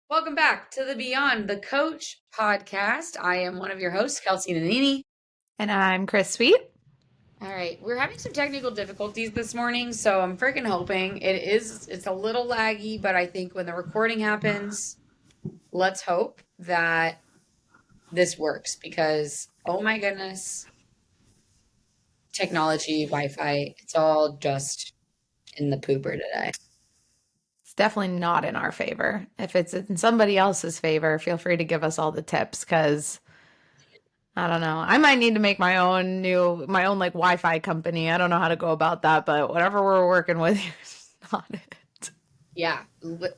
Welcome back to the Beyond the Coach podcast. I am one of your hosts, Kelsey Nanini. And I'm Krys Sweet. All right, we're having some technical difficulties this morning, so I'm freaking hoping it's a little laggy, but I think when the recording happens, let's hope that this works because oh my goodness, technology, Wi-Fi, it's all just in the pooper today. It's definitely not in our favor. If it's in somebody else's favor, feel free to give us all the tips because I don't know. I might need to make my own like Wi-Fi company. I don't know how to go about that, but whatever we're working with here is not it. Yeah,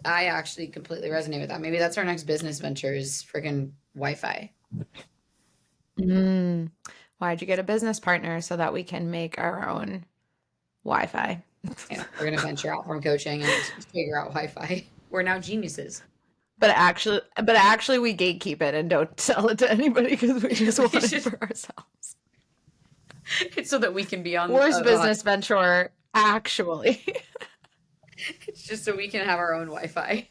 I actually completely resonate with that. Maybe that's our next business venture is freaking Wi-Fi. Mm. Why'd you get a business partner so that we can make our own Wi-Fi? Yeah, we're gonna venture out from coaching and figure out Wi-Fi. We're now geniuses. But actually, we gatekeep it and don't sell it to anybody because we just want It's it just for ourselves. it's so that we can be on. Worst business venture, actually. It's just so we can have our own Wi-Fi.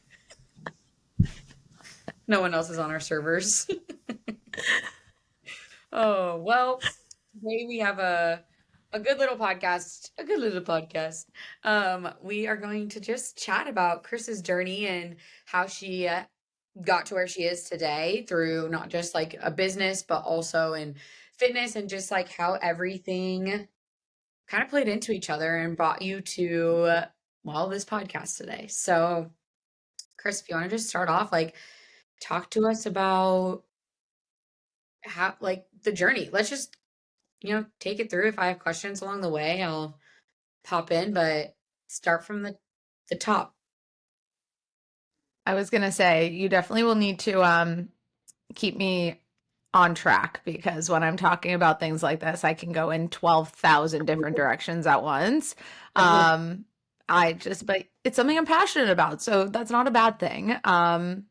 No one else is on our servers. Oh well, today we have a good little podcast. A good little podcast. We are going to just chat about Krys's journey and how she got to where she is today through not just like a business, but also in fitness and just like how everything kind of played into each other and brought you to, well, this podcast today. So, Krys, if you want to just start off, like, talk to us about how, like, the journey. Let's just, take it through. If I have questions along the way, I'll pop in, but start from the top. I was gonna say you definitely will need to keep me on track because when I'm talking about things like this, I can go in 12,000 different directions at once. Um, but it's something I'm passionate about, so that's not a bad thing. But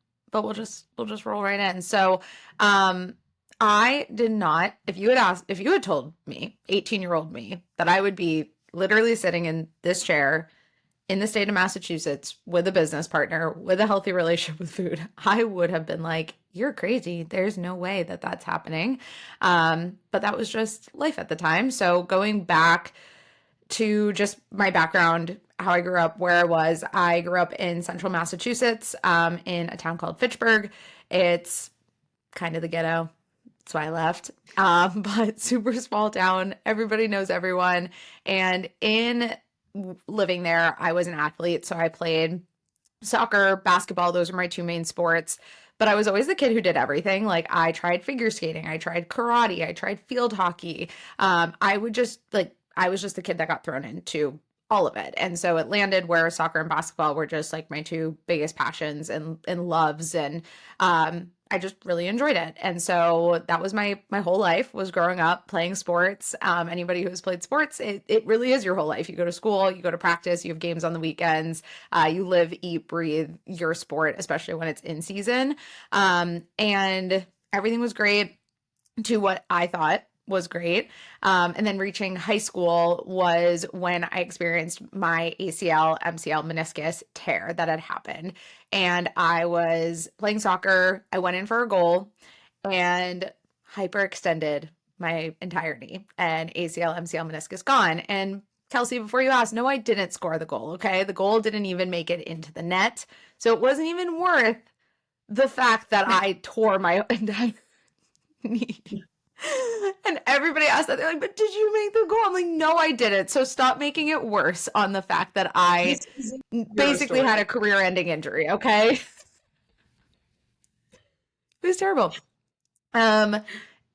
we'll just roll right in. So, um, I did not, if you had told me, 18-year-old me, that I would be literally sitting in this chair in the state of Massachusetts with a business partner with a healthy relationship with food, I would have been like, you're crazy. There's no way that that's happening. But that was just life at the time. So going back to just my background, how I grew up, where I grew up in central Massachusetts, in a town called Fitchburg. It's kind of the ghetto. That's why I left. But super small town. Everybody knows everyone. And in living there, I was an athlete. So I played soccer, basketball. Those were my two main sports. But I was always the kid who did everything. Like I tried figure skating, I tried karate, I tried field hockey. I was just the kid that got thrown into all of it. And so it landed where soccer and basketball were just like my two biggest passions and loves. And I just really enjoyed it. And so that was my whole life was growing up playing sports. Anybody who has played sports, it really is your whole life. You go to school, you go to practice, you have games on the weekends, you live, eat, breathe your sport, especially when it's in season. And everything was great to what I thought was great. And then reaching high school was when I experienced my ACL, MCL, meniscus tear that had happened. And I was playing soccer. I went in for a goal and hyperextended my entire knee and ACL, MCL, meniscus gone. And Kelsey, before you ask, no, I didn't score the goal. Okay. The goal didn't even make it into the net. So it wasn't even worth the fact that I tore my entire knee. And everybody asked that. They're like, but did you make the goal? I'm like, no, I didn't. So stop making it worse on the fact that I This is your basically story. had a career ending injury. Okay. It was terrible. Um,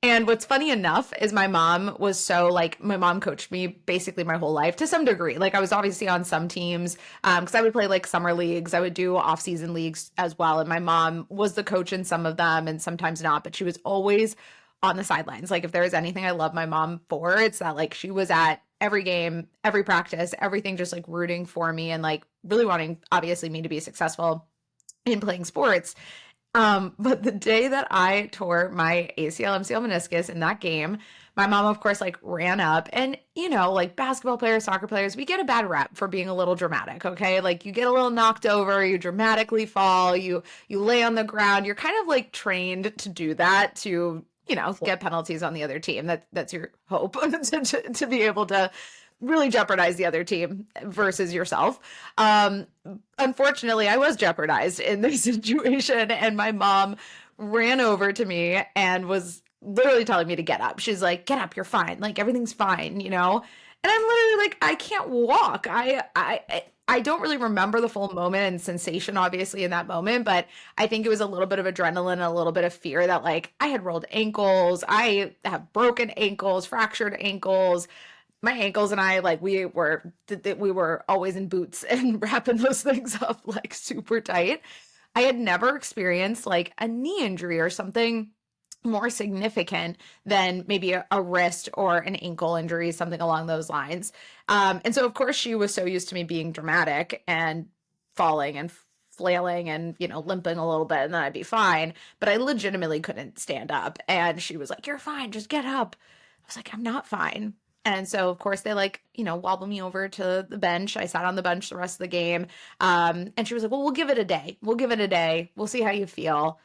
and what's funny enough is my mom was so like, my mom coached me basically my whole life to some degree. Like I was obviously on some teams, because I would play like summer leagues. I would do off-season leagues as well. And my mom was the coach in some of them and sometimes not, but she was always on the sidelines. Like if there was anything I love my mom for, it's that like she was at every game, every practice, everything, just like rooting for me and like really wanting obviously me to be successful in playing sports. But the day that I tore my ACL, MCL, meniscus in that game, my mom, of course, like ran up and, like basketball players, soccer players, we get a bad rep for being a little dramatic. Okay. Like you get a little knocked over, you dramatically fall, you lay on the ground. You're kind of like trained to do that to, get penalties on the other team. That's your hope to be able to really jeopardize the other team versus yourself. Um, Unfortunately, I was jeopardized in this situation, and my mom ran over to me and was literally telling me to get up. She's like, "Get up, you're fine. Like everything's fine." And I'm literally like, "I can't walk." I don't really remember the full moment and sensation, obviously, in that moment, but I think it was a little bit of adrenaline and a little bit of fear that, like, I had rolled ankles, I have broken ankles, fractured ankles, my ankles and I, like, we were always in boots and wrapping those things up like super tight. I had never experienced like a knee injury or something more significant than maybe a wrist or an ankle injury, something along those lines. And so of course she was so used to me being dramatic and falling and flailing and limping a little bit and then I'd be fine, but I legitimately couldn't stand up and she was like, "You're fine, just get up." I was like, "I'm not fine." And so, of course, they like, wobble me over to the bench. I sat on the bench the rest of the game. And she was like, "Well, we'll give it a day. We'll give it a day. We'll see how you feel."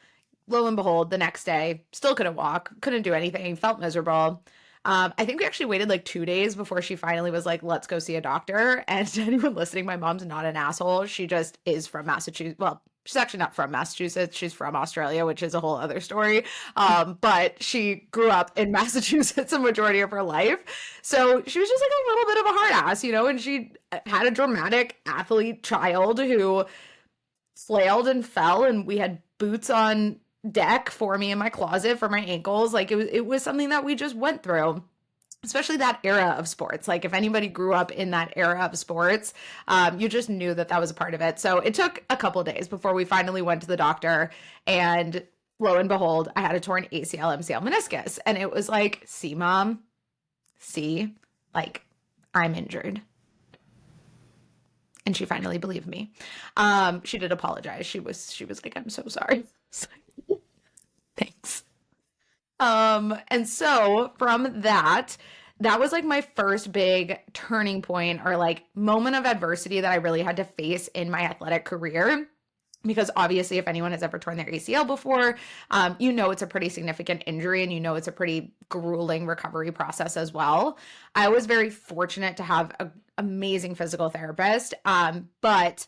Lo and behold, the next day, still couldn't walk, couldn't do anything, felt miserable. I think we actually waited like 2 days before she finally was like, "Let's go see a doctor." And to anyone listening, my mom's not an asshole. She just is from Massachusetts. Well, she's actually not from Massachusetts. She's from Australia, which is a whole other story. But she grew up in Massachusetts a majority of her life. So she was just like a little bit of a hard ass, and she had a dramatic athlete child who flailed and fell, and we had boots on deck for me in my closet for my ankles. Like it was something that we just went through, especially that era of sports. Like if anybody grew up in that era of sports, you just knew that that was a part of it. So it took a couple days before we finally went to the doctor, and lo and behold, I had a torn ACL, MCL, meniscus, and it was like, "See, mom, see, like I'm injured." And she finally believed me. She did apologize. She was like, "I'm so sorry." Thanks. And so from that was like my first big turning point or like moment of adversity that I really had to face in my athletic career. Because obviously, if anyone has ever torn their ACL before, it's a pretty significant injury and it's a pretty grueling recovery process as well. I was very fortunate to have an amazing physical therapist, but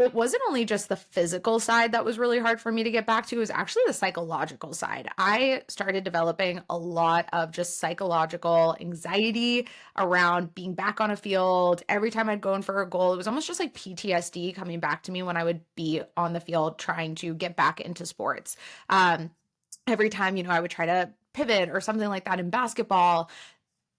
it wasn't only just the physical side that was really hard for me to get back to, it was actually the psychological side. I started developing a lot of just psychological anxiety around being back on a field. Every time I'd go in for a goal, it was almost just like PTSD coming back to me when I would be on the field trying to get back into sports. Every time, I would try to pivot or something like that in basketball,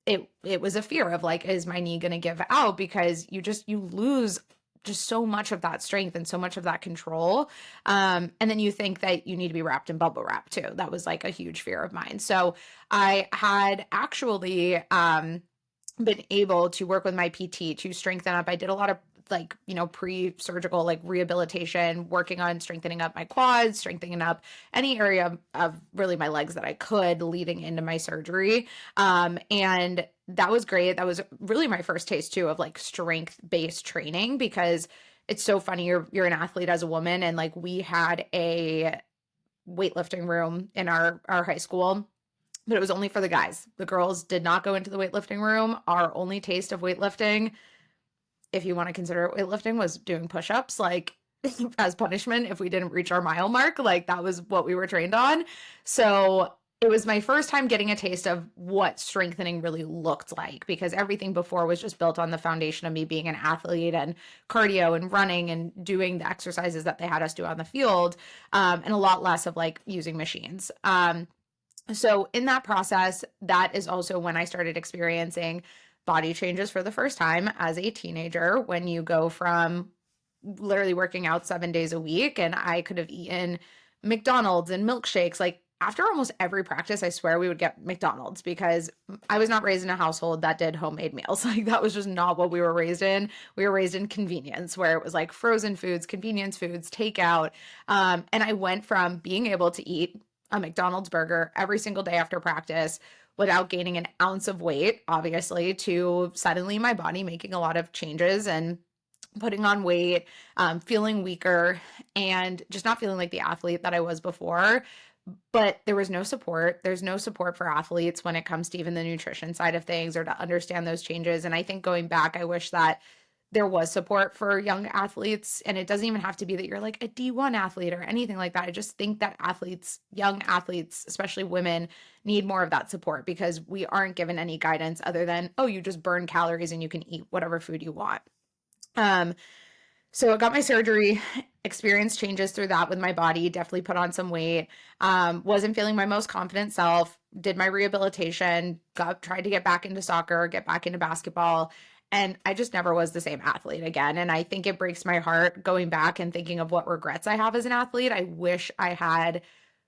it was a fear of like, is my knee going to give out? Because you lose just so much of that strength and so much of that control. And then you think that you need to be wrapped in bubble wrap too. That was like a huge fear of mine. So I had actually been able to work with my PT to strengthen up. I did a lot of like, pre-surgical like rehabilitation, working on strengthening up my quads, strengthening up any area of really my legs that I could leading into my surgery. And that was great. That was really my first taste too of like strength-based training, because it's so funny. You're an athlete as a woman, and like we had a weightlifting room in our high school, but it was only for the guys. The girls did not go into the weightlifting room. Our only taste of weightlifting, if you want to consider it weightlifting, was doing push-ups, like as punishment if we didn't reach our mile mark. Like that was what we were trained on. So it was my first time getting a taste of what strengthening really looked like, because everything before was just built on the foundation of me being an athlete and cardio and running and doing the exercises that they had us do on the field, and a lot less of like using machines. So in that process, that is also when I started experiencing body changes for the first time as a teenager, when you go from literally working out 7 days a week, and I could have eaten McDonald's and milkshakes. Like after almost every practice, I swear we would get McDonald's because I was not raised in a household that did homemade meals. Like that was just not what we were raised in. We were raised in convenience where it was like frozen foods, convenience foods, takeout. And I went from being able to eat a McDonald's burger every single day after practice without gaining an ounce of weight, obviously, to suddenly my body making a lot of changes and putting on weight, feeling weaker, and just not feeling like the athlete that I was before. But there was no support. There's no support for athletes when it comes to even the nutrition side of things or to understand those changes. And I think going back, I wish that there was support for young athletes. And it doesn't even have to be that you're like a D1 athlete or anything like that. I just think that athletes, young athletes, especially women, need more of that support because we aren't given any guidance other than, oh, you just burn calories and you can eat whatever food you want. Um, so I got my surgery, experienced changes through that with my body, definitely put on some weight. Wasn't feeling my most confident self, did my rehabilitation, tried to get back into soccer, get back into basketball. And I just never was the same athlete again. And I think it breaks my heart going back and thinking of what regrets I have as an athlete. I wish I had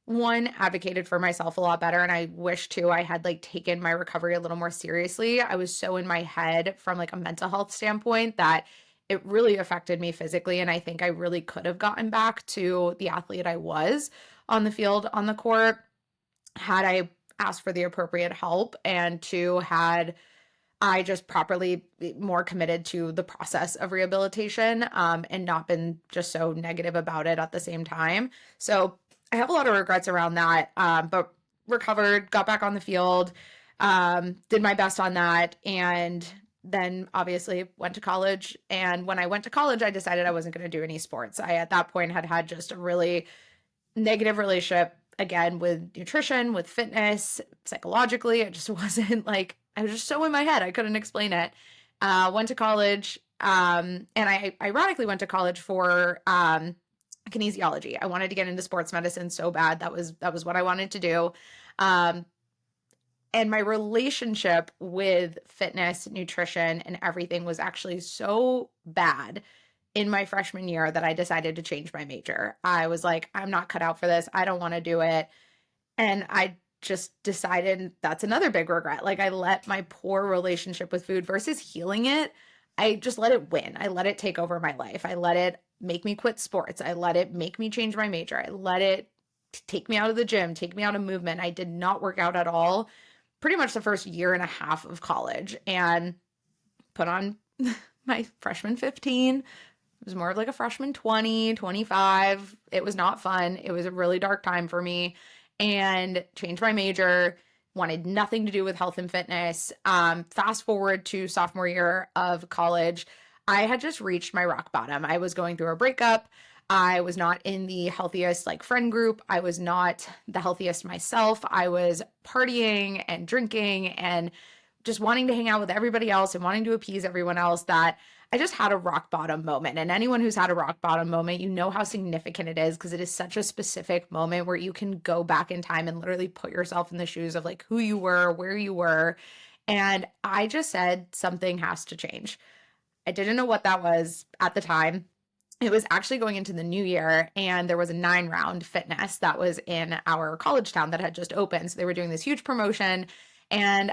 one advocated for myself a lot better, and I wish too I had like taken my recovery a little more seriously. I was so in my head from like a mental health standpoint that it really affected me physically, and I think I really could have gotten back to the athlete I was on the field, on the court, had I asked for the appropriate help, and two, had I just properly more committed to the process of rehabilitation, and not been just so negative about it at the same time. So I have a lot of regrets around that, but recovered, got back on the field, did my best on that, and then obviously went to college. And when I went to college, I decided I wasn't going to do any sports. I, at that point, had had just a really negative relationship again with nutrition, with fitness, psychologically. It just wasn't like, I was just so in my head. I couldn't explain it. Went to college, and I ironically went to college for kinesiology. I wanted to get into sports medicine so bad. That was what I wanted to do. Um, and my relationship with fitness, nutrition, and everything was actually so bad in my freshman year that I decided to change my major. I was like, I'm not cut out for this. I don't want to do it. And I just decided that's another big regret. Like I let my poor relationship with food versus healing it, I just let it win. I let it take over my life. I let it make me quit sports. I let it make me change my major. I let it take me out of the gym, take me out of movement. I did not work out at all pretty much the first year and a half of college and put on my freshman 15. It was more of like a freshman 20, 25. It was not fun. It was a really dark time for me and changed my major, wanted nothing to do with health and fitness. Fast forward to sophomore year of college, I had just reached my rock bottom. I was going through a breakup. I was not in the healthiest like friend group. I was not the healthiest myself. I was partying and drinking and just wanting to hang out with everybody else and wanting to appease everyone else, that I just had a rock bottom moment. And anyone who's had a rock bottom moment, you know how significant it is because it is such a specific moment where you can go back in time and literally put yourself in the shoes of like who you were, where you were. And I just said something has to change. I didn't know what that was at the time. It was actually going into the new year, and there was a 9-round fitness that was in our college town that had just opened. So they were doing this huge promotion, and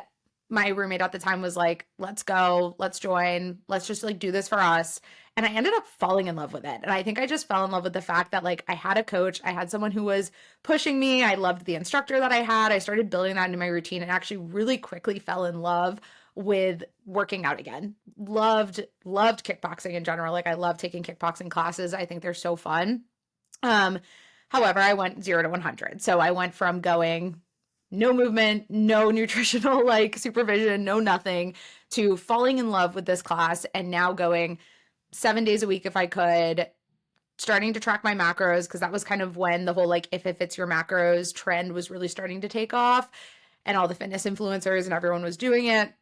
my roommate at the time was like, let's go, let's join, let's just like do this for us. And I ended up falling in love with it. And I think I just fell in love with the fact that like I had a coach, I had someone who was pushing me. I loved the instructor that I had. I started building that into my routine and actually really quickly fell in love with working out again. Loved kickboxing in general. Like I love taking kickboxing classes. I think they're so fun. Um, However, I went 0 to 100. So I went from going no movement, no nutritional like supervision, no nothing, to falling in love with this class and now going 7 days a week if I could, starting to track my macros because that was kind of when the whole like if it fits your macros trend was really starting to take off and all the fitness influencers and everyone was doing it.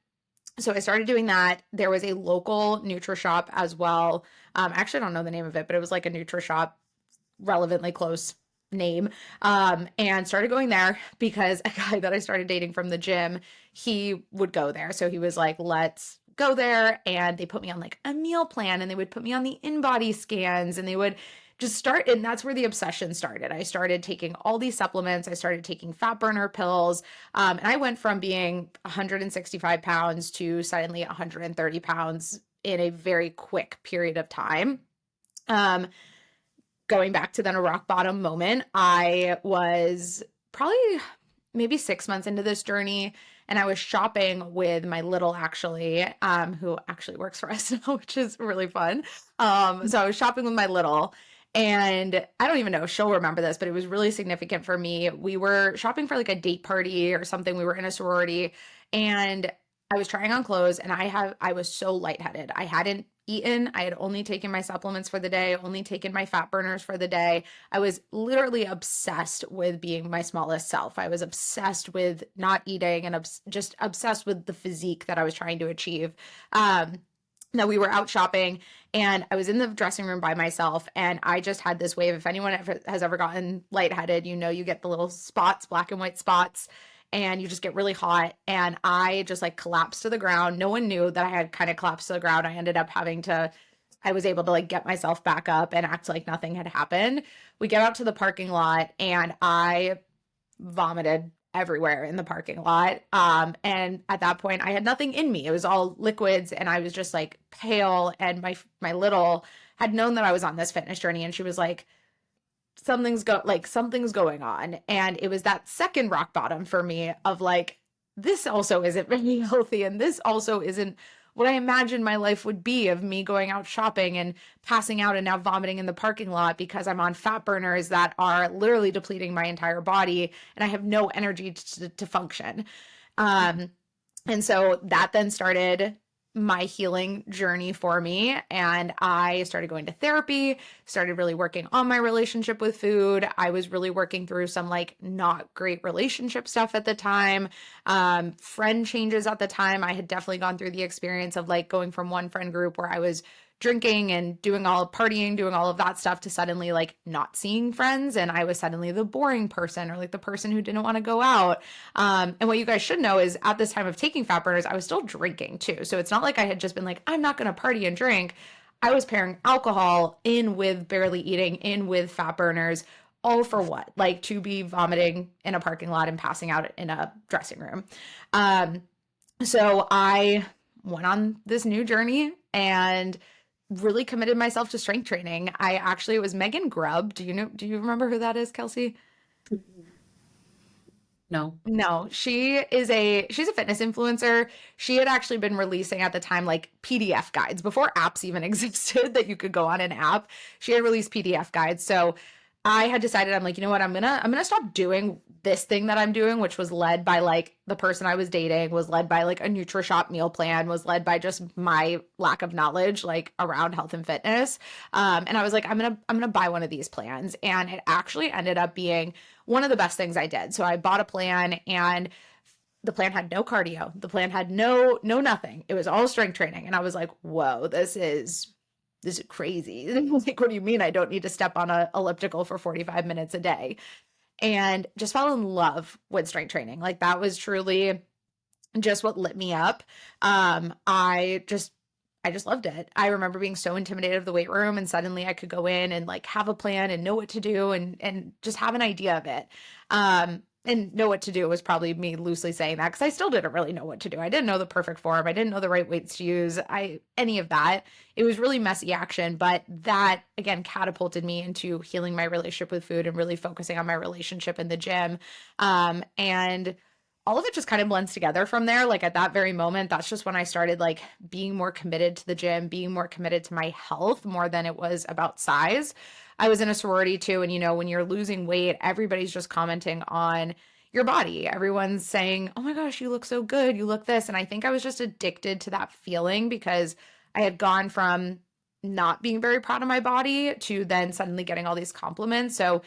So I started doing that. There was a local NutriShop as well. I actually don't know the name of it, but it was like a NutriShop, relevantly close name, and started going there because a guy that I started dating from the gym, he would go there. So he was like, let's go there. And they put me on like a meal plan and they would put me on the in-body scans and they would and that's where the obsession started. I started taking all these supplements. I started taking fat burner pills. And I went from being 165 pounds to suddenly 130 pounds in a very quick period of time. Um, Going back to then a rock bottom moment, I was probably maybe 6 months into this journey, and I was shopping with my little, actually, who actually works for us now, which is really fun. So I was shopping with my little, and I don't even know if she'll remember this, but it was really significant for me. We were shopping for like a date party or something. We were in a sorority, and I was trying on clothes, and I was so lightheaded. I hadn't eaten. I had only taken my supplements for the day, only taken my fat burners for the day. I was literally obsessed with being my smallest self. I was obsessed with not eating and just obsessed with the physique that I was trying to achieve. Now we were out shopping, and I was in the dressing room by myself, and I just had this wave. If anyone has ever gotten lightheaded, you get the little spots, black and white spots, and you just get really hot. And I just like collapsed to the ground. No one knew that I had kind of collapsed to the ground. I was able to like get myself back up and act like nothing had happened. We get out to the parking lot, and I vomited everywhere in the parking lot. And at that point, I had nothing in me. It was all liquids, and I was just like pale. And my little had known that I was on this fitness journey, and she was like, something's going on. And it was that second rock bottom for me of like, this also isn't very healthy, and this also isn't what I imagined my life would be, of me going out shopping and passing out and now vomiting in the parking lot because I'm on fat burners that are literally depleting my entire body, and I have no energy to function. And so that then started my healing journey for me. And I started going to therapy, started really working on my relationship with food. I was really working through some like not great relationship stuff at the time, friend changes at the time. I had definitely gone through the experience of like going from one friend group where I was drinking and doing all of that stuff, to suddenly like not seeing friends. And I was suddenly the boring person, or like the person who didn't want to go out. And what you guys should know is at this time of taking fat burners, I was still drinking too. So it's not like I had just been like, I'm not going to party and drink. I was pairing alcohol in with barely eating, in with fat burners, all for what? Like to be vomiting in a parking lot and passing out in a dressing room. So I went on this new journey and really committed myself to strength training. It was Megan Grubb. Do you remember who that is, Kelsey? No. No, she's a fitness influencer. She had actually been releasing at the time like PDF guides before apps even existed that you could go on an app. She had released PDF guides. So I had decided, I'm like, you know what, I'm gonna stop doing this thing that I'm doing, which was led by like the person I was dating, was led by like a NutriShop meal plan, was led by just my lack of knowledge like around health and fitness. And I was like, I'm gonna buy one of these plans. And it actually ended up being one of the best things I did. So I bought a plan, and the plan had no cardio. The plan had no nothing. It was all strength training. And I was like, whoa, this is crazy. Like, what do you mean I don't need to step on a elliptical for 45 minutes a day? And just fell in love with strength training. Like that was truly just what lit me up. I just loved it. I remember being so intimidated of the weight room, and suddenly I could go in and like have a plan and know what to do, and just have an idea of it. And know what to do was probably me loosely saying that, because I still didn't really know what to do. I didn't know the perfect form. I didn't know the right weights to use. Any of that. It was really messy action, but that again catapulted me into healing my relationship with food and really focusing on my relationship in the gym. And all of it just kind of blends together from there. Like at that very moment, that's just when I started like being more committed to the gym, being more committed to my health more than it was about size. I was in a sorority too. And when you're losing weight, everybody's just commenting on your body. Everyone's saying, oh my gosh, you look so good. You look this. And I think I was just addicted to that feeling, because I had gone from not being very proud of my body to then suddenly getting all these compliments. So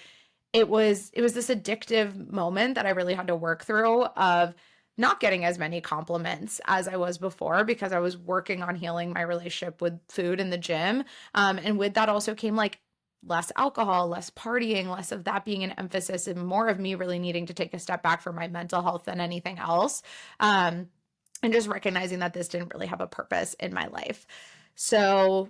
it was this addictive moment that I really had to work through, of not getting as many compliments as I was before, because I was working on healing my relationship with food in the gym. And with that also came like less alcohol, less partying, less of that being an emphasis, and more of me really needing to take a step back for my mental health than anything else. And just recognizing that this didn't really have a purpose in my life. So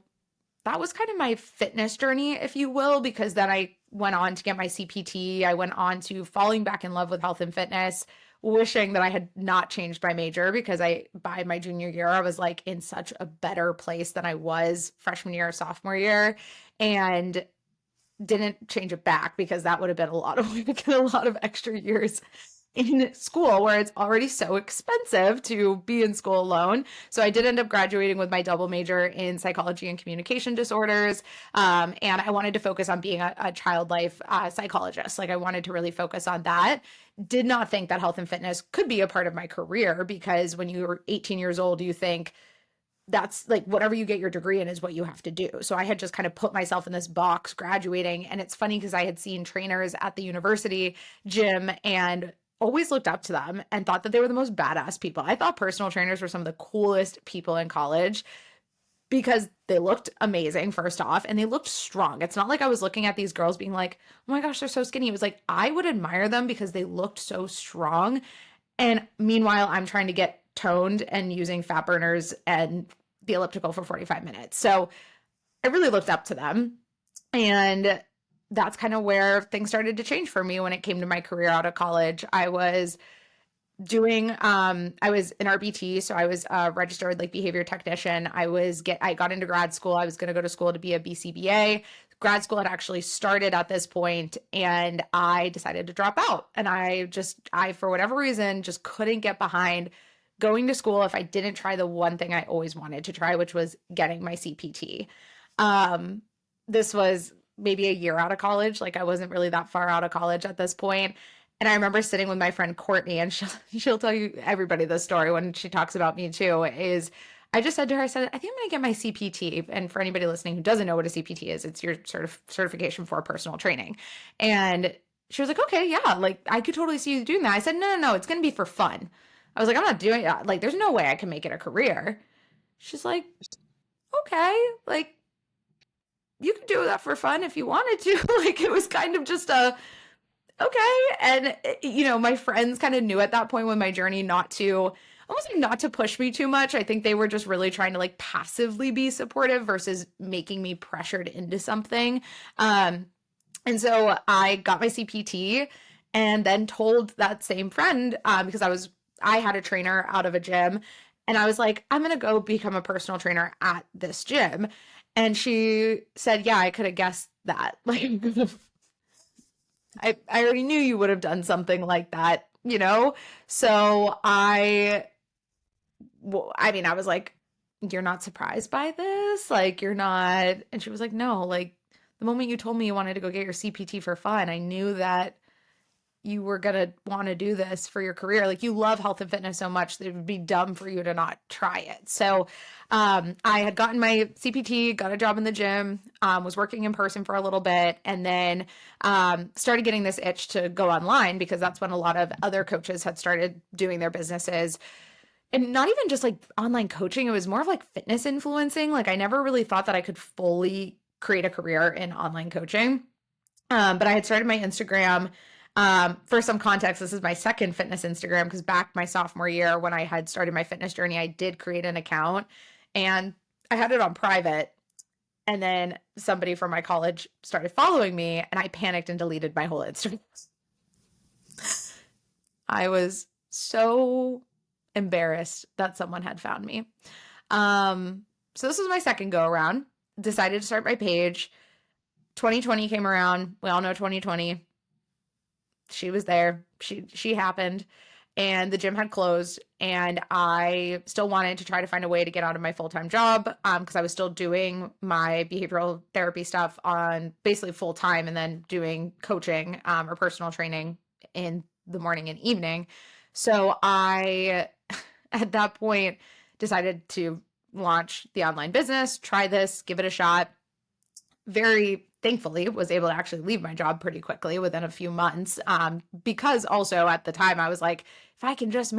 that was kind of my fitness journey, if you will, because then I went on to get my CPT. I went on to falling back in love with health and fitness, wishing that I had not changed my major because by my junior year, I was like in such a better place than I was freshman year, sophomore year, and didn't change it back because that would have been a lot of work and a lot of extra years in school where it's already so expensive to be in school alone. So I did end up graduating with my double major in psychology and communication disorders. And I wanted to focus on being a child life psychologist. Like I wanted to really focus on that. Did not think that health and fitness could be a part of my career because when you're 18 years old, you think that's like whatever you get your degree in is what you have to do. So I had just kind of put myself in this box graduating. And it's funny because I had seen trainers at the university gym and always looked up to them and thought that they were the most badass people. I thought personal trainers were some of the coolest people in college because they looked amazing, first off, and they looked strong. It's not like I was looking at these girls being like, oh my gosh, they're so skinny. It was like I would admire them because they looked so strong. And meanwhile, I'm trying to get toned and using fat burners and the elliptical for 45 minutes. So I really looked up to them. And that's kind of where things started to change for me when it came to my career out of college. I was an RBT, so I was a registered like behavior technician. I got into grad school. I was going to go to school to be a BCBA. Grad school had actually started at this point, and I decided to drop out. And I for whatever reason just couldn't get behind going to school if I didn't try the one thing I always wanted to try, which was getting my CPT. This was maybe a year out of college. Like I wasn't really that far out of college at this point. And I remember sitting with my friend Courtney, and she'll tell you everybody this story when she talks about me too, is I just said to her, I said, I think I'm going to get my CPT. And for anybody listening who doesn't know what a CPT is, it's your sort of certification for personal training. And she was like, okay, yeah, like I could totally see you doing that. I said, no, it's going to be for fun. I was like, I'm not doing that. Like, there's no way I can make it a career. She's like, okay, like you could do that for fun if you wanted to. Like it was kind of just a okay. And my friends kind of knew at that point with my journey not to almost like not to push me too much. I think they were just really trying to like passively be supportive versus making me pressured into something. And so I got my CPT and then told that same friend because I had a trainer out of a gym and I was like, I'm going to go become a personal trainer at this gym. And she said, yeah, I could have guessed that. Like, I already knew you would have done something like that, you know? So I was like, you're not surprised by this? Like, you're not. And she was like, no, like, the moment you told me you wanted to go get your CPT for fun, I knew that you were going to want to do this for your career. Like you love health and fitness so much that it would be dumb for you to not try it. So I had gotten my CPT, got a job in the gym, was working in person for a little bit, and then started getting this itch to go online because that's when a lot of other coaches had started doing their businesses. And not even just like online coaching, it was more of like fitness influencing. Like I never really thought that I could fully create a career in online coaching. But I had started my Instagram. For some context, this is my second fitness Instagram because back my sophomore year when I had started my fitness journey, I did create an account and I had it on private. And then somebody from my college started following me and I panicked and deleted my whole Instagram. I was so embarrassed that someone had found me. So this was my second go around. Decided to start my page. 2020 came around. We all know 2020. She was there. She happened. And the gym had closed. And I still wanted to try to find a way to get out of my full-time job because I was still doing my behavioral therapy stuff on basically full-time and then doing coaching or personal training in the morning and evening. So I, at that point, decided to launch the online business, try this, give it a shot. Very thankfully was able to actually leave my job pretty quickly within a few months because also at the time I was like, if I can just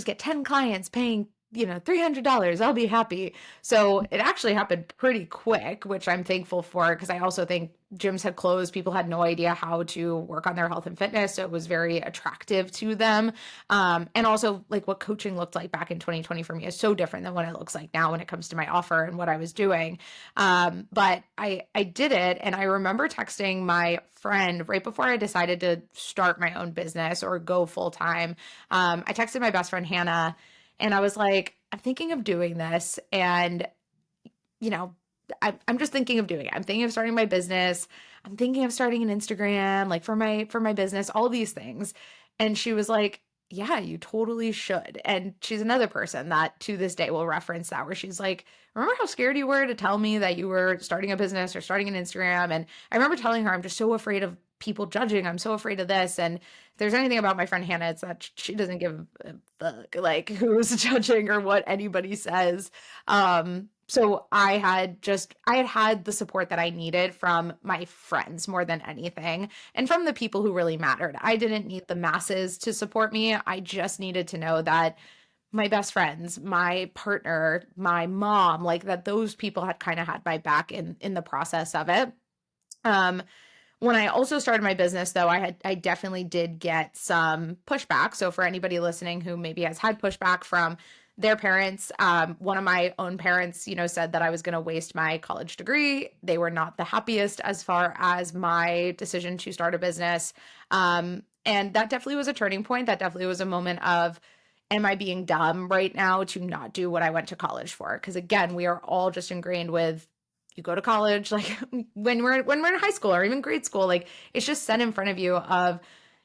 get 10 clients paying $300, I'll be happy. So it actually happened pretty quick, which I'm thankful for because I also think gyms had closed. People had no idea how to work on their health and fitness. So it was very attractive to them. And also, like, what coaching looked like back in 2020 for me is so different than what it looks like now when it comes to my offer and what I was doing. But I did it. And I remember texting my friend right before I decided to start my own business or go full time. I texted my best friend, Hannah, and I was like, I'm thinking of doing this. And, you know, I'm just thinking of doing it. I'm thinking of starting my business. I'm thinking of starting an Instagram, like for my business, all these things. And she was like, yeah, you totally should. And she's another person that to this day will reference that, where she's like, remember how scared you were to tell me that you were starting a business or starting an Instagram? And I remember telling her, I'm just so afraid of people judging. I'm so afraid of this. And if there's anything about my friend Hannah, it's that she doesn't give a fuck, like, who's judging or what anybody says. So I had the support that I needed from my friends more than anything, and from the people who really mattered. I didn't need the masses to support me. I just needed to know that my best friends, my partner, my mom, like, that those people had kind of had my back in the process of it. Um, when I also started my business, though, I definitely did get some pushback. So for anybody listening who maybe has had pushback from their parents, one of my own parents, said that I was going to waste my college degree. They were not the happiest as far as my decision to start a business. And that definitely was a turning point. That definitely was a moment of, am I being dumb right now to not do what I went to college for? Because again, we are all just ingrained with, you go to college, like, when we're in high school or even grade school, like, it's just set in front of you of,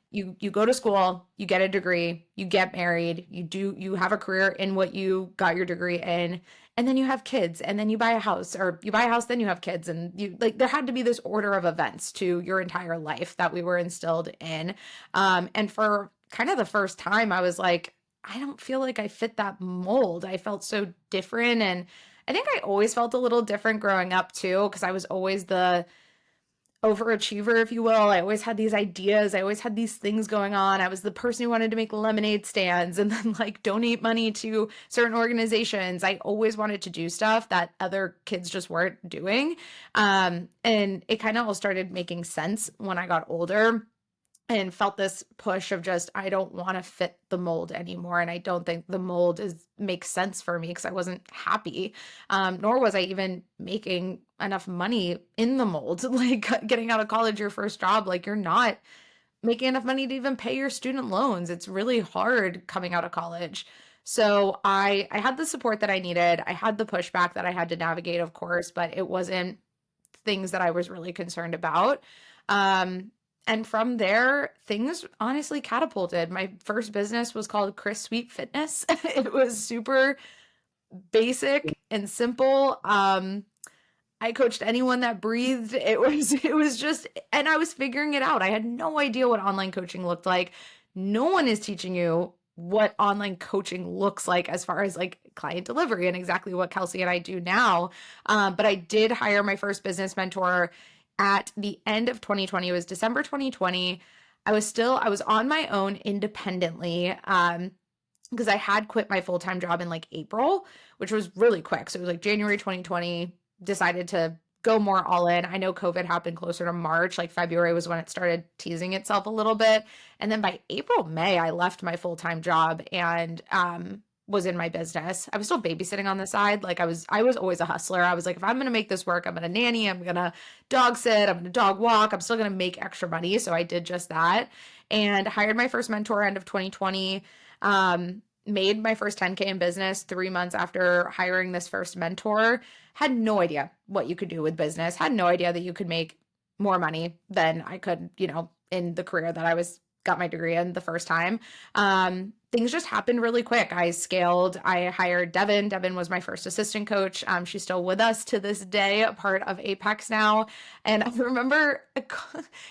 you go to school, you get a degree, you get married, you have a career in what you got your degree in, and then you have kids, and then you buy a house, or you buy a house, then you have kids, and you, like, there had to be this order of events to your entire life that we were instilled in. And for kind of the first time, I was like, I don't feel like I fit that mold. I felt so different. And I think I always felt a little different growing up too, because I was always the overachiever, if you will. I always had these ideas. I always had these things going on. I was the person who wanted to make lemonade stands and then, like, donate money to certain organizations. I always wanted to do stuff that other kids just weren't doing. And it kind of all started making sense when I got older and felt this push of just, I don't want to fit the mold anymore, and I don't think the mold makes sense for me because I wasn't happy, nor was I even making enough money in the mold. Like, getting out of college, your first job, like, you're not making enough money to even pay your student loans. It's really hard coming out of college. So I had the support that I needed. I had the pushback that I had to navigate, of course, but it wasn't things that I was really concerned about. Um, and from there, things honestly catapulted. My first business was called Krys Sweet Fitness. It was super basic and simple. I coached anyone that breathed. It was just, and I was figuring it out. I had no idea what online coaching looked like. No one is teaching you what online coaching looks like as far as, like, client delivery and exactly what Kelsey and I do now. But I did hire my first business mentor at the end of 2020. It was December 2020. I was on my own independently. Because I had quit my full-time job in, like, April, which was really quick. So it was like January 2020, decided to go more all in. I know COVID happened closer to March, like February was when it started teasing itself a little bit. And then by April, May, I left my full-time job and was in my business. I was still babysitting on the side. Like, I was always a hustler. I was like, if I'm going to make this work, I'm going to nanny, I'm going to dog sit, I'm going to dog walk. I'm still going to make extra money. So I did just that and hired my first mentor end of 2020. Made my first 10K in business 3 months after hiring this first mentor. Had no idea what you could do with business. Had no idea that you could make more money than I could, in the career that I got my degree in the first time. Things just happened really quick. I scaled. I hired Devin. Devin was my first assistant coach. She's still with us to this day, a part of Apex now. And I remember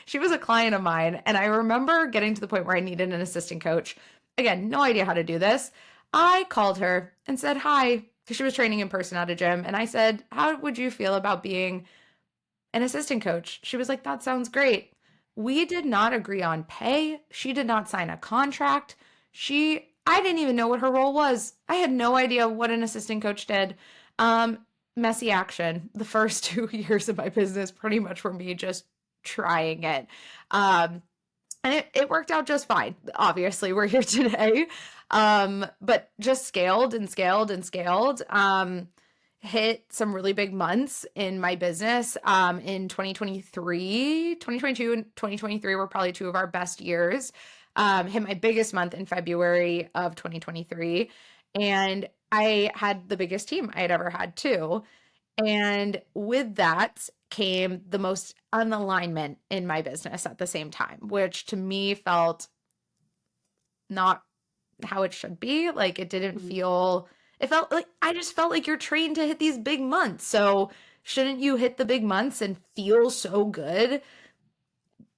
she was a client of mine. And I remember getting to the point where I needed an assistant coach. Again, no idea how to do this. I called her and said, hi, because she was training in person at a gym. And I said, how would you feel about being an assistant coach? She was like, that sounds great. We did not agree on pay. She did not sign a contract. She I didn't even know what her role was. I had no idea what an assistant coach did. Um, Messy action. The first 2 years of my business pretty much were me just trying it. Um, and it worked out just fine. Obviously, we're here today. But just scaled and scaled and scaled. Hit some really big months in my business. In 2023, 2022 and 2023 were probably two of our best years. Hit my biggest month in February of 2023. And I had the biggest team I had ever had too. And with that came the most unalignment in my business at the same time, which to me felt not how it should be. Like it didn't Mhm. feel, it felt like I just felt like you're trained to hit these big months. So shouldn't you hit the big months and feel so good?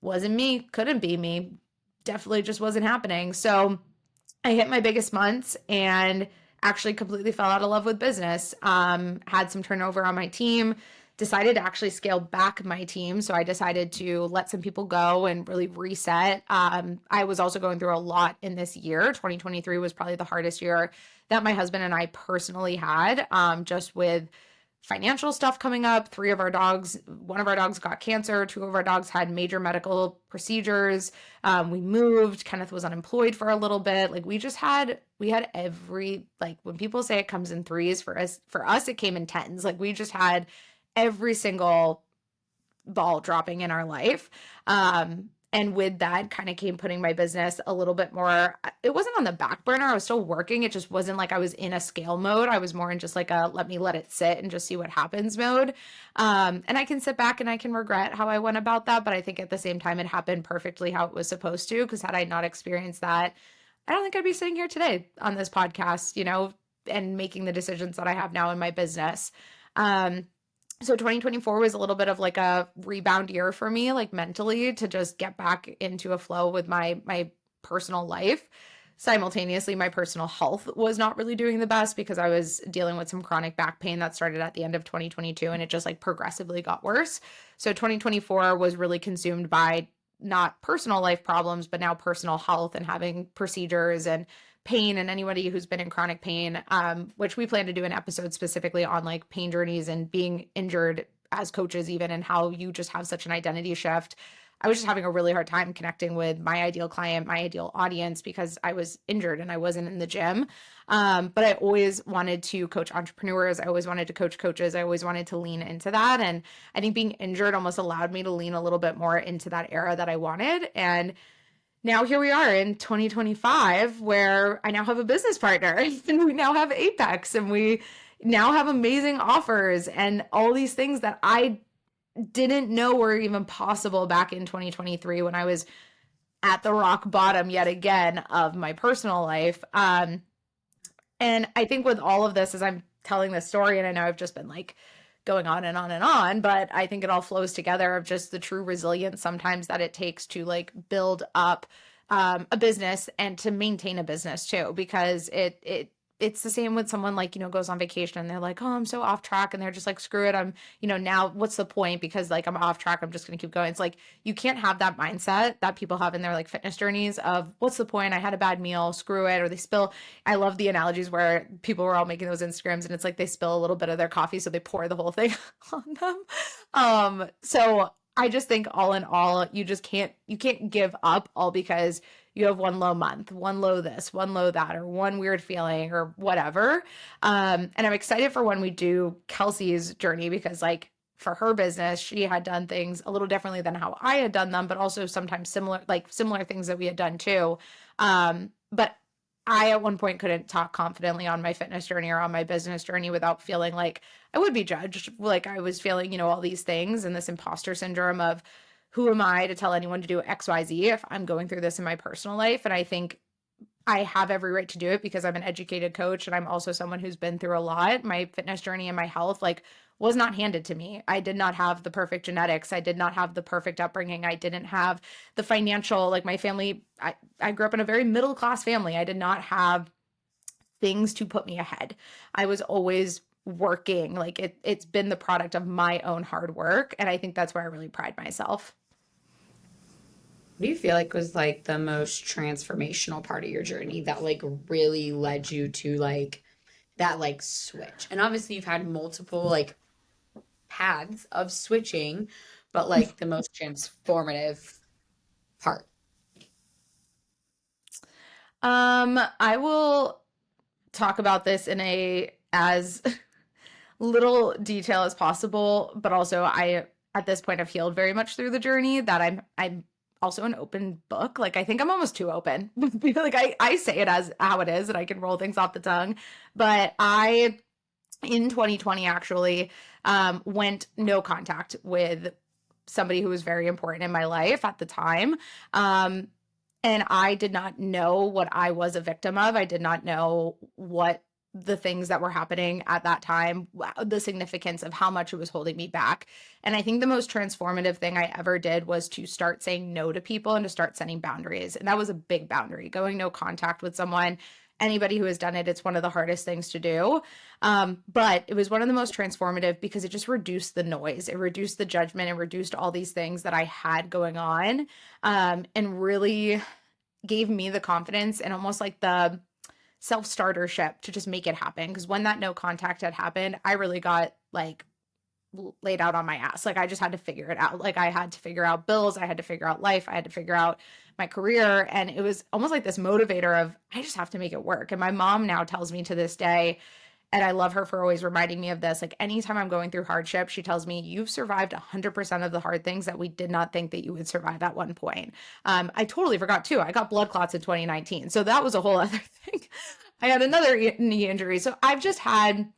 Wasn't me, couldn't be me. Definitely just wasn't happening. So I hit my biggest months and actually completely fell out of love with business. Had some turnover on my team, decided to actually scale back my team. So I decided to let some people go and really reset. I was also going through a lot in this year. 2023 was probably the hardest year that my husband and I personally had, just with financial stuff coming up. Three of our dogs, one of our dogs got cancer, two of our dogs had major medical procedures. We moved. Kenneth was unemployed for a little bit. Like we had every, like when people say it comes in threes, for us it came in tens. Like we just had every single ball dropping in our life. And with that kind of came putting my business a little bit more, it wasn't on the back burner. I was still working. It just wasn't like I was in a scale mode. I was more in just like a let it sit and just see what happens mode. And I can sit back and I can regret how I went about that. But I think at the same time, it happened perfectly how it was supposed to. Because had I not experienced that, I don't think I'd be sitting here today on this podcast, and making the decisions that I have now in my business. Um, so 2024 was a little bit of like a rebound year for me, like mentally, to just get back into a flow with my personal life. Simultaneously, my personal health was not really doing the best because I was dealing with some chronic back pain that started at the end of 2022 and it just like progressively got worse. So 2024 was really consumed by not personal life problems, but now personal health and having procedures and pain, and anybody who's been in chronic pain, which we plan to do an episode specifically on like pain journeys and being injured as coaches, even, and how you just have such an identity shift. I was just having a really hard time connecting with my ideal client, my ideal audience, because I was injured and I wasn't in the gym. But I always wanted to coach entrepreneurs. I always wanted to coach coaches. I always wanted to lean into that. And I think being injured almost allowed me to lean a little bit more into that era that I wanted. And now here we are in 2025 where I now have a business partner and we now have Apex and we now have amazing offers and all these things that I didn't know were even possible back in 2023 when I was at the rock bottom yet again of my personal life. And I think with all of this, as I'm telling this story, and I know I've just been like going on and on and on, but I think it all flows together of just the true resilience sometimes that it takes to like build up a business and to maintain a business too, because it's the same with someone like, goes on vacation and they're like, oh, I'm so off track. And they're just like, screw it. Now what's the point? Because like I'm off track. I'm just going to keep going. It's like, you can't have that mindset that people have in their like fitness journeys of what's the point? I had a bad meal, screw it. Or they spill. I love the analogies where people were all making those Instagrams and it's like they spill a little bit of their coffee. So they pour the whole thing on them. So I just think all in all, you can't give up all because you have one low month, one low this, one low that, or one weird feeling or whatever. And I'm excited for when we do Kelsey's journey because like for her business, she had done things a little differently than how I had done them, but also sometimes similar things that we had done too. But I at one point couldn't talk confidently on my fitness journey or on my business journey without feeling like I would be judged. Like I was feeling, all these things and this imposter syndrome of who am I to tell anyone to do XYZ if I'm going through this in my personal life. And I think I have every right to do it because I'm an educated coach and I'm also someone who's been through a lot. My fitness journey and my health was not handed to me. I did not have the perfect genetics. I did not have the perfect upbringing. I didn't have the financial, like my family, I grew up in a very middle class family. I did not have things to put me ahead. I was always working. Like it's been the product of my own hard work. And I think that's where I really pride myself. What do you feel like was like the most transformational part of your journey that like really led you to like that like switch? And obviously you've had multiple like paths of switching, but like the most transformative part. I will talk about this in a as little detail as possible, but also I at this point have healed very much through the journey that I'm also an open book. Like I think I'm almost too open. Like I say it as how it is and I can roll things off the tongue. But I in 2020 actually went no contact with somebody who was very important in my life at the time. Um, and I did not know what I was a victim of. I did not know what the things that were happening at that time, the significance of how much it was holding me back. And I think the most transformative thing I ever did was to start saying no to people and to start setting boundaries. And that was a big boundary, going no contact with someone. Anybody who has done it, it's one of the hardest things to do. But it was one of the most transformative because it just reduced the noise, it reduced the judgment, it reduced all these things that I had going on, and really gave me the confidence and almost like the self startership to just make it happen. Because when that no contact had happened, I really got like laid out on my ass. Like I just had to figure it out. Like I had to figure out bills, I had to figure out life, I had to figure out my career. And it was almost like this motivator of I just have to make it work. And my mom now tells me to this day, and I love her for always reminding me of this. Like anytime I'm going through hardship, she tells me, you've survived 100% of the hard things that we did not think that you would survive at one point. I totally forgot too. I got blood clots in 2019. So that was a whole other thing. I had another knee injury. So I've just had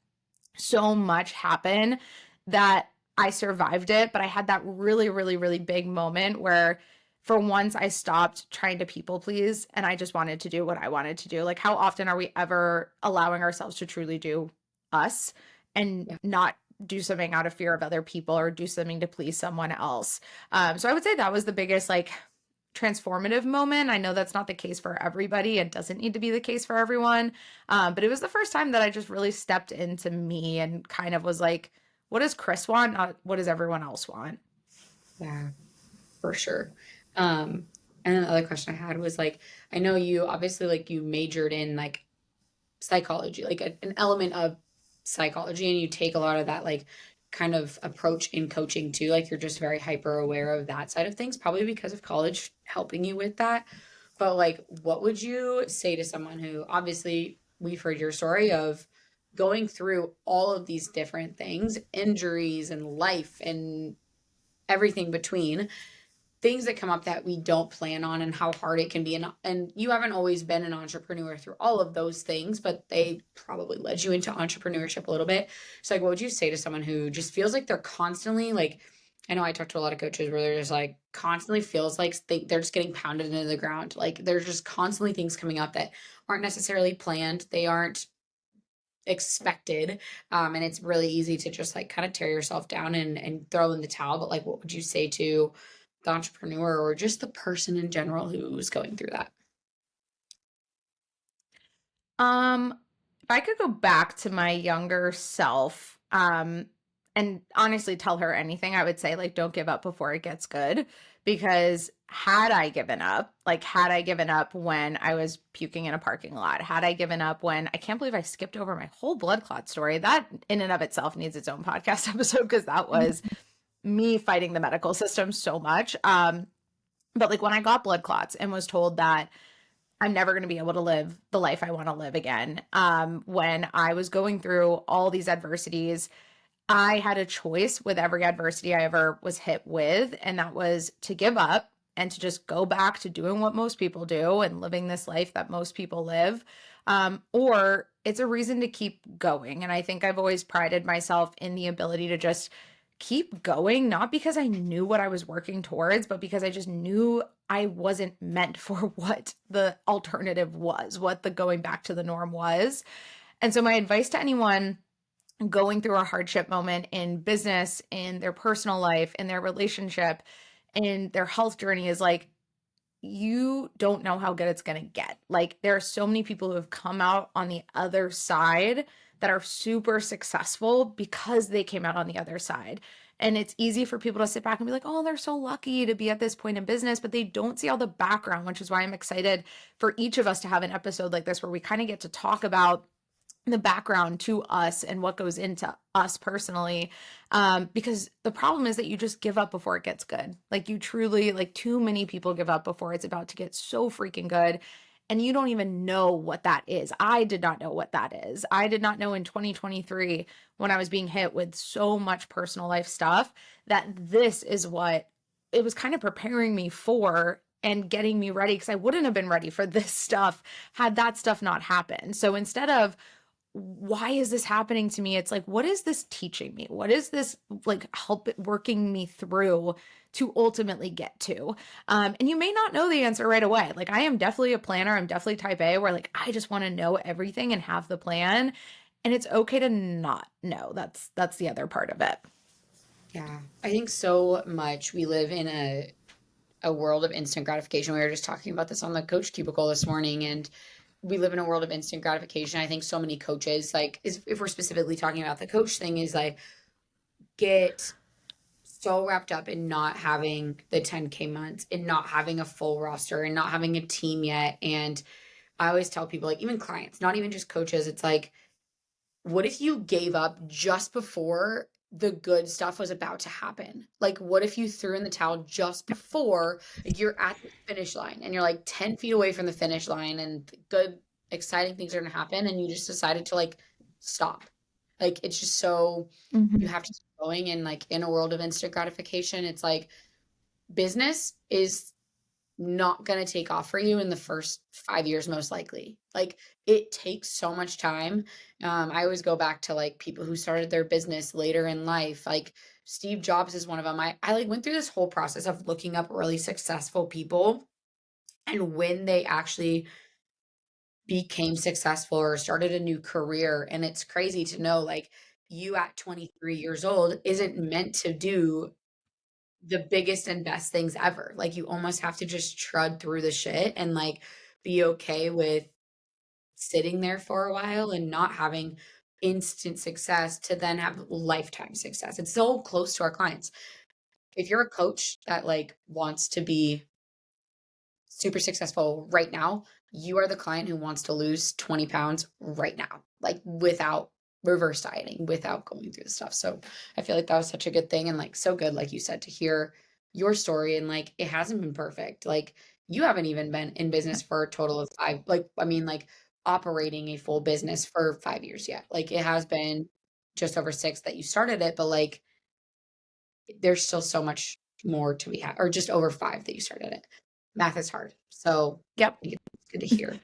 so much happen that I survived it. But I had that really, really, really big moment where for once I stopped trying to people please and I just wanted to do what I wanted to do. Like, how often are we ever allowing ourselves to truly do us and Yeah. not do something out of fear of other people or do something to please someone else? So I would say that was the biggest, like, transformative moment. I know that's not the case for everybody. It doesn't need to be the case for everyone. But it was the first time that I just really stepped into me and kind of was like, what does Krys want? Not what does everyone else want? Yeah, for sure. And then the other question I had was like, I know you obviously like you majored in like psychology, like an element of psychology, and you take a lot of that like kind of approach in coaching too. Like you're just very hyper aware of that side of things, probably because of college helping you with that. But like, what would you say to someone who obviously we've heard your story of going through all of these different things, injuries and life and everything between, things that come up that we don't plan on and how hard it can be, and you haven't always been an entrepreneur through all of those things, but they probably led you into entrepreneurship a little bit. So like what would you say to someone who just feels like they're constantly like, I know I talk to a lot of coaches where they're just like constantly feels like they're just getting pounded into the ground, like there's just constantly things coming up that aren't necessarily planned, they aren't expected, and it's really easy to just like kind of tear yourself down and throw in the towel. But like what would you say to the entrepreneur or just the person in general who's going through that? If I could go back to my younger self, and honestly tell her anything, I would say like don't give up before it gets good. Because had I given up when I was puking in a parking lot, had I given up when I can't believe I skipped over my whole blood clot story. That in and of itself needs its own podcast episode because that was me fighting the medical system so much. But like when I got blood clots and was told that I'm never going to be able to live the life I want to live again. When I was going through all these adversities, I had a choice with every adversity I ever was hit with, and that was to give up and to just go back to doing what most people do and living this life that most people live. Or it's a reason to keep going. And I think I've always prided myself in the ability to just keep going, not because I knew what I was working towards, but because I just knew I wasn't meant for what the alternative was, what the going back to the norm was. And so, my advice to anyone going through a hardship moment in business, in their personal life, in their relationship, in their health journey is like, you don't know how good it's going to get. Like, there are so many people who have come out on the other side that are super successful because they came out on the other side. And it's easy for people to sit back and be like, oh, they're so lucky to be at this point in business, but they don't see all the background, which is why I'm excited for each of us to have an episode like this where we kind of get to talk about the background to us and what goes into us personally. Because the problem is that you just give up before it gets good. Like you truly, like too many people give up before it's about to get so freaking good. And you don't even know what that is. I did not know what that is. I did not know in 2023, when I was being hit with so much personal life stuff, that this is what it was kind of preparing me for and getting me ready, because I wouldn't have been ready for this stuff had that stuff not happened. So instead of why is this happening to me? It's like, what is this teaching me? What is this like help it working me through to ultimately get to? And you may not know the answer right away. Like I am definitely a planner. I'm definitely type A where like I just want to know everything and have the plan. And it's okay to not know. That's the other part of it. Yeah. I think so much we live in a world of instant gratification. We were just talking about this on the coach cubicle this morning, and we live in a world of instant gratification. I think so many coaches, like if we're specifically talking about the coach thing, is like get so wrapped up in not having the 10K months and not having a full roster and not having a team yet. And I always tell people, like even clients, not even just coaches, it's like, what if you gave up just before the good stuff was about to happen? Like, what if you threw in the towel just before, like, you're at the finish line and you're like 10 feet away from the finish line and good, exciting things are going to happen and you just decided to like stop? Like, it's just so, you Mhm. have to keep going. And like in a world of instant gratification, it's like business is not going to take off for you in the first 5 years, most likely. Like it takes so much time. I always go back to like people who started their business later in life. Like Steve Jobs is one of them. I like went through this whole process of looking up really successful people and when they actually became successful or started a new career. And it's crazy to know like you at 23 years old isn't meant to do the biggest and best things ever. Like you almost have to just trud through the shit and like be okay with sitting there for a while and not having instant success to then have lifetime success. It's so close to our clients. If you're a coach that like wants to be super successful right now, you are the client who wants to lose 20 pounds right now, like without reverse dieting, without going through the stuff. So I feel like that was such a good thing and like so good, like you said, to hear your story. And like it hasn't been perfect. Like you haven't even been in business for a total of five, like, I mean, like operating a full business for 5 years yet. Like it has been just over 6 that you started it, but like there's still so much more to be had, or just over 5 that you started it. Math is hard. So Yep. I think it's good to hear.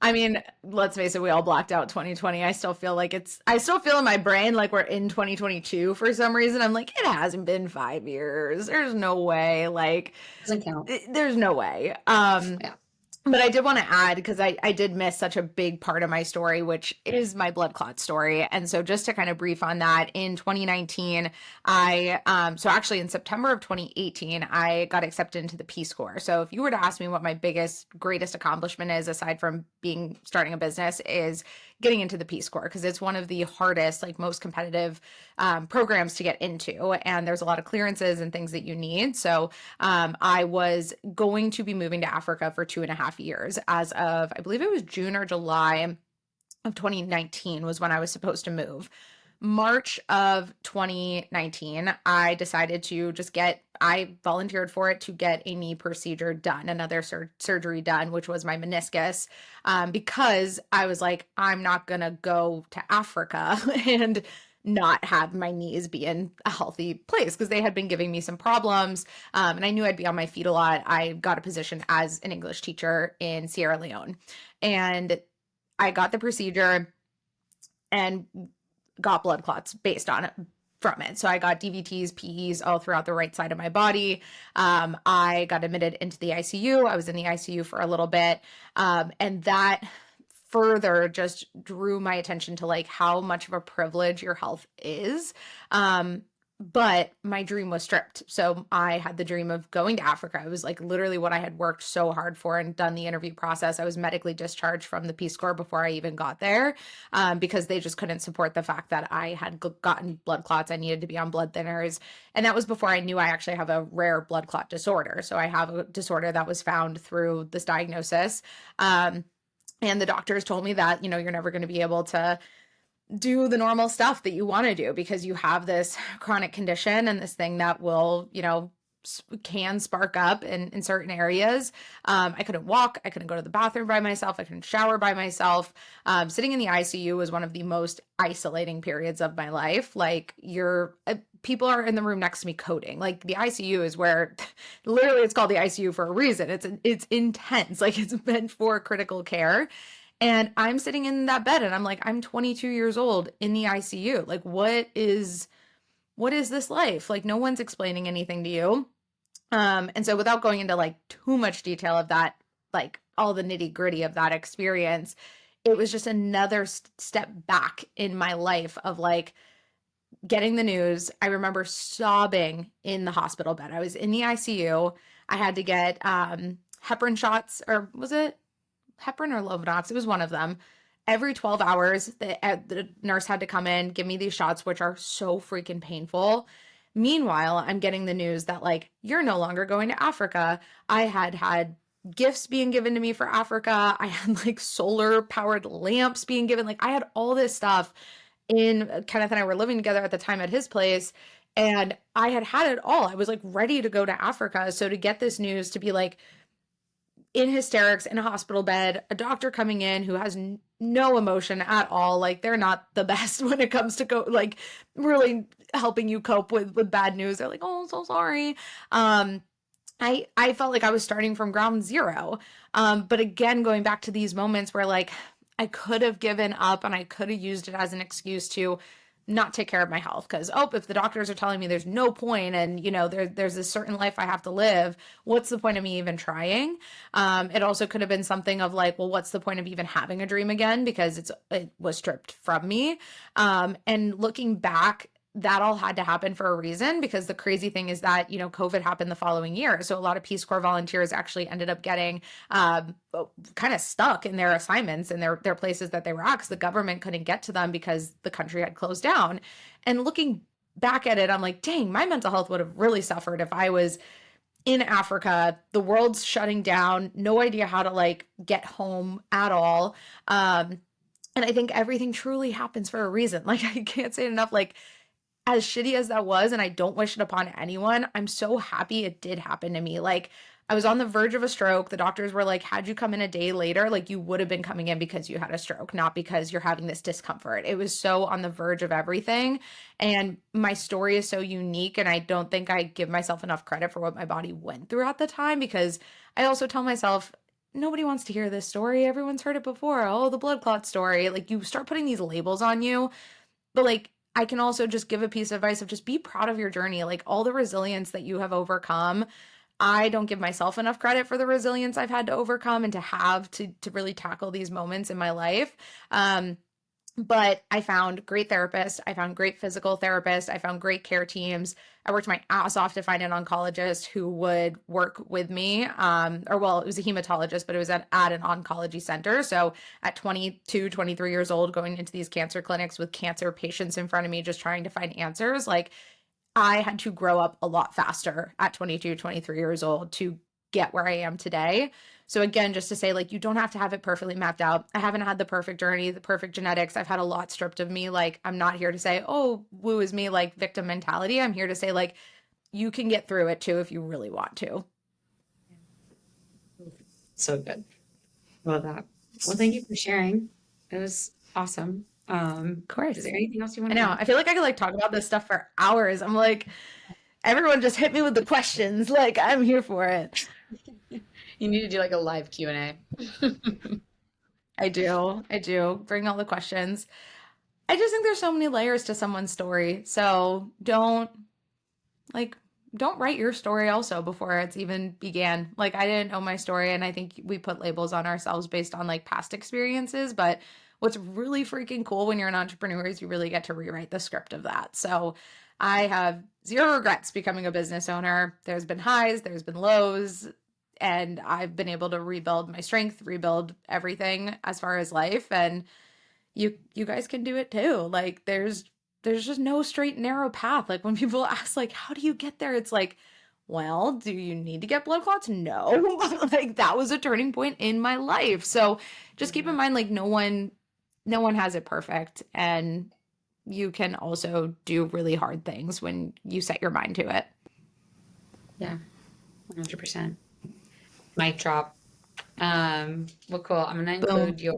I mean, let's face it, we all blocked out 2020. I still feel like I still feel in my brain like we're in 2022 for some reason. I'm like, it hasn't been 5 years. There's no way. Like, Doesn't count. there's no way. Yeah. But I did want to add, because I did miss such a big part of my story, which is my blood clot story. And so just to kind of brief on that, in 2019, so actually in September of 2018, I got accepted into the Peace Corps. So if you were to ask me what my biggest, greatest accomplishment is, aside from starting a business, is getting into the Peace Corps, because it's one of the hardest, like most competitive programs to get into. And there's a lot of clearances and things that you need. So I was going to be moving to Africa for 2.5 years as of, I believe it was June or July of 2019 was when I was supposed to move. March of 2019, I decided to I volunteered for it to get a knee procedure done, another surgery done, which was my meniscus, because I was like, I'm not going to go to Africa and not have my knees be in a healthy place, because they had been giving me some problems. And I knew I'd be on my feet a lot. I got a position as an English teacher in Sierra Leone. And I got the procedure and got blood clots based on it from it. So I got DVTs, PEs all throughout the right side of my body. I got admitted into the ICU. I was in the ICU for a little bit. And that further just drew my attention to like how much of a privilege your health is. but my dream was stripped. So I had the dream of going to Africa. It was like literally what I had worked so hard for and done the interview process. I was medically discharged from the Peace Corps before I even got there, because they just couldn't support the fact that I had gotten blood clots. I needed to be on blood thinners. And that was before I knew I actually have a rare blood clot disorder. So I have a disorder that was found through this diagnosis. And the doctors told me that, you're never going to be able to do the normal stuff that you want to do because you have this chronic condition and this thing that will, can spark up in certain areas. I couldn't walk. I couldn't go to the bathroom by myself. I couldn't shower by myself. Sitting in the ICU was one of the most isolating periods of my life. Like people are in the room next to me coding. Like the ICU is where literally it's called the ICU for a reason. It's intense. Like it's meant for critical care. And I'm sitting in that bed and I'm like, I'm 22 years old in the ICU. Like, what is this life? Like, no one's explaining anything to you. And so without going into like too much detail of that, like all the nitty gritty of that experience, it was just another step back in my life of like getting the news. I remember sobbing in the hospital bed. I was in the ICU. I had to get heparin shots, or was it heparin or Lovenox? It was one of them. Every 12 hours, the nurse had to come in, give me these shots, which are so freaking painful. Meanwhile, I'm getting the news that, like, you're no longer going to Africa. I had gifts being given to me for Africa. I had, like, solar powered lamps being given. Like, I had all this stuff in Kenneth and I were living together at the time at his place. And I had it all. I was, like, ready to go to Africa. So to get this news, to be like, in hysterics in a hospital bed, a doctor coming in who has no emotion at all. Like they're not the best when it comes to like really helping you cope with bad news. They're like, "Oh, I'm so sorry." I felt like I was starting from ground zero. But again, going back to these moments where like I could have given up and I could have used it as an excuse to not take care of my health because if the doctors are telling me there's no point and there's a certain life I have to live, what's the point of me even trying? It also could have been something of like, well, what's the point of even having a dream again because it was stripped from me. And looking back, that all had to happen for a reason because the crazy thing is that COVID happened the following year, so a lot of Peace Corps volunteers actually ended up getting kind of stuck in their assignments and their places that they were at because the government couldn't get to them because the country had closed down. And looking back at it, I'm like, dang, my mental health would have really suffered if I was in Africa, the world's shutting down, no idea how to like get home at all. And I think everything truly happens for a reason. Like I can't say it enough. Like as shitty as that was, and I don't wish it upon anyone, I'm so happy it did happen to me. Like, I was on the verge of a stroke. The doctors were like, had you come in a day later, like you would have been coming in because you had a stroke, not because you're having this discomfort. It was so on the verge of everything. And my story is so unique. And I don't think I give myself enough credit for what my body went through at the time because I also tell myself, nobody wants to hear this story. Everyone's heard it before. Oh, the blood clot story. Like, you start putting these labels on you. But like, I can also just give a piece of advice of just be proud of your journey, like all the resilience that you have overcome. I don't give myself enough credit for the resilience I've had to overcome and to have to really tackle these moments in my life. But I found great therapists. I found great physical therapists. I found great care teams. I worked my ass off to find an oncologist who would work with me. Or well, it was a hematologist, but it was at an oncology center. So at 22, 23 years old, going into these cancer clinics with cancer patients in front of me, just trying to find answers, like I had to grow up a lot faster at 22, 23 years old to get where I am today. So again, just to say, like, you don't have to have it perfectly mapped out. I haven't had the perfect journey, the perfect genetics. I've had a lot stripped of me. Like, I'm not here to say, oh, woo is me, like victim mentality. I'm here to say, like, you can get through it too if you really want to. So good. Love that. Well, thank you for sharing. It was awesome. Of course. Is there anything else you I want to know. add? I feel like I could like talk about this stuff for hours. I'm like, everyone just hit me with the questions. Like, I'm here for it. You need to do like a live Q&A. I do. I do. Bring all the questions. I just think there's so many layers to someone's story. So like don't write your story also before it's even began. Like I didn't know my story and I think we put labels on ourselves based on like past experiences, but what's really freaking cool when you're an entrepreneur is you really get to rewrite the script of that. So I have zero regrets becoming a business owner. There's been highs, there's been lows, and I've been able to rebuild my strength, rebuild everything as far as life. And you guys can do it too. Like there's just no straight narrow path. Like when people ask like how do you get there? It's like, well, do you need to get blood clots? No. Like that was a turning point in my life. So just keep in Yeah. mind like no one has it perfect, and you can also do really hard things when you set your mind to it. Yeah, 100%. Mic drop. Well, cool. I'm gonna Boom. include your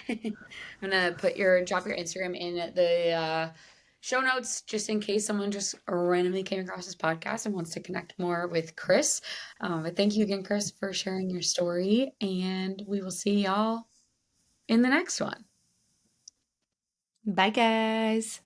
I'm gonna put your drop your Instagram in the show notes just in case someone just randomly came across this podcast and wants to connect more with Krys. But thank you again, Krys, for sharing your story, and we will see y'all in the next one. Bye guys.